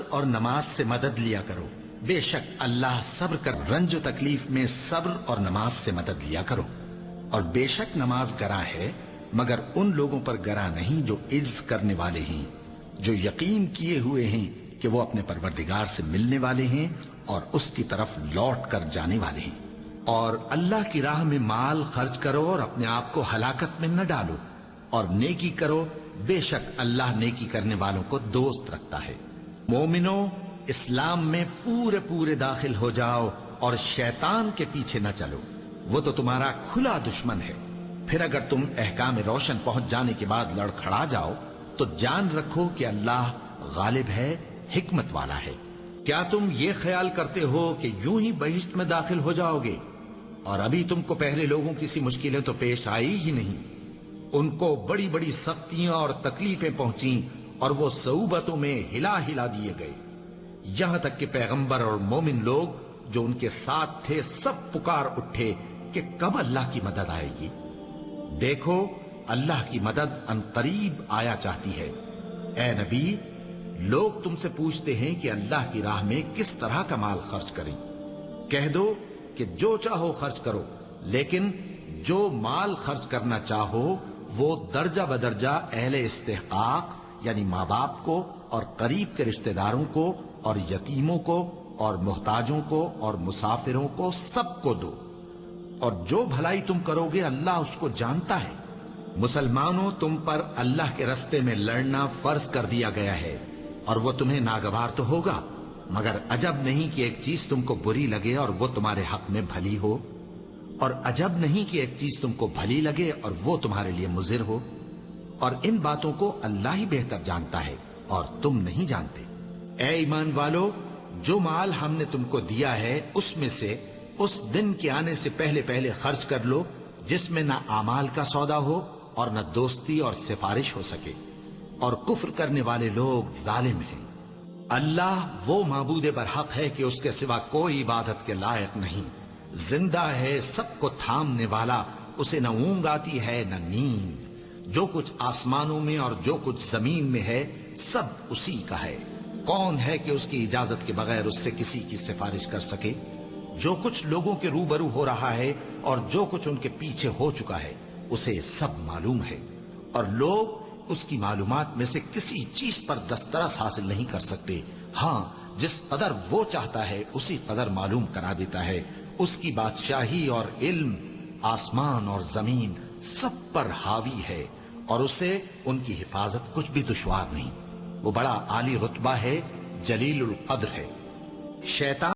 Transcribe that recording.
اور نماز سے مدد لیا کرو، بے شک اللہ صبر کر رنج و تکلیف میں صبر اور نماز سے مدد لیا کرو، اور بے شک نماز گراں ہے مگر ان لوگوں پر گراں نہیں جو عجز کرنے والے ہیں، جو یقین کیے ہوئے ہیں کہ وہ اپنے پروردگار سے ملنے والے ہیں اور اس کی طرف لوٹ کر جانے والے ہیں۔ اور اللہ کی راہ میں مال خرچ کرو اور اپنے آپ کو ہلاکت میں نہ ڈالو، اور نیکی کرو، بے شک اللہ نیکی کرنے والوں کو دوست رکھتا ہے۔ مومنو، اسلام میں پورے پورے داخل ہو جاؤ اور شیطان کے پیچھے نہ چلو، وہ تو تمہارا کھلا دشمن ہے۔ پھر اگر تم احکام روشن پہنچ جانے کے بعد لڑکھڑا جاؤ تو جان رکھو کہ اللہ غالب ہے، حکمت والا ہے۔ کیا تم یہ خیال کرتے ہو کہ یوں ہی بہشت میں داخل ہو جاؤ گے، اور ابھی تم کو پہلے لوگوں کی سی مشکلیں تو پیش آئی ہی نہیں؟ ان کو بڑی بڑی سختیاں اور تکلیفیں پہنچیں اور وہ صعوبتوں میں ہلا ہلا دیے گئے، یہاں تک کہ پیغمبر اور مومن لوگ جو ان کے ساتھ تھے سب پکار اٹھے کہ کب اللہ کی مدد آئے گی۔ دیکھو اللہ کی مدد ان قریب آیا چاہتی ہے۔ اے نبی، لوگ تم سے پوچھتے ہیں کہ اللہ کی راہ میں کس طرح کا مال خرچ کریں۔ کہہ دو کہ جو چاہو خرچ کرو، لیکن جو مال خرچ کرنا چاہو وہ درجہ بدرجہ اہل استحقاق یعنی ماں باپ کو اور قریب کے رشتہ داروں کو اور یتیموں کو اور محتاجوں کو اور مسافروں کو سب کو دو، اور جو بھلائی تم کرو گے اللہ اس کو جانتا ہے۔ مسلمانوں، تم پر اللہ کے رستے میں لڑنا فرض کر دیا گیا ہے، اور وہ تمہیں ناگوار تو ہوگا، مگر عجب نہیں کہ ایک چیز تم کو بری لگے اور وہ تمہارے حق میں بھلی ہو، اور عجب نہیں کہ ایک چیز تم کو بھلی لگے اور وہ تمہارے لیے مضر ہو، اور ان باتوں کو اللہ ہی بہتر جانتا ہے اور تم نہیں جانتے۔ اے ایمان والو، جو مال ہم نے تم کو دیا ہے اس میں سے اس دن کے آنے سے پہلے پہلے خرچ کر لو جس میں نہ اعمال کا سودا ہو اور نہ دوستی اور سفارش ہو سکے، اور کفر کرنے والے لوگ ظالم ہیں۔ اللہ وہ معبود برحق ہے کہ اس کے سوا کوئی عبادت کے لائق نہیں، زندہ ہے، سب کو تھامنے والا، اسے نہ اونگ آتی ہے نہ نیند، جو کچھ آسمانوں میں اور جو کچھ زمین میں ہے سب اسی کا ہے۔ کون ہے کہ اس کی اجازت کے بغیر اس سے کسی کی سفارش کر سکے؟ جو کچھ لوگوں کے روبرو ہو رہا ہے اور جو کچھ ان کے پیچھے ہو چکا ہے اسے سب معلوم ہے، اور لوگ اس کی معلومات میں سے کسی چیز پر دسترس حاصل نہیں کر سکتے۔ ہاں، جس قدر وہ چاہتا ہے اسی قدر معلوم کرا دیتا ہے۔ اس کی بادشاہی اور علم آسمان اور زمین سب پر حاوی ہے، اور اسے ان کی حفاظت کچھ بھی دشوار نہیں۔ وہ بڑا عالی رتبہ ہے، جلیل القدر ہے۔ شیطان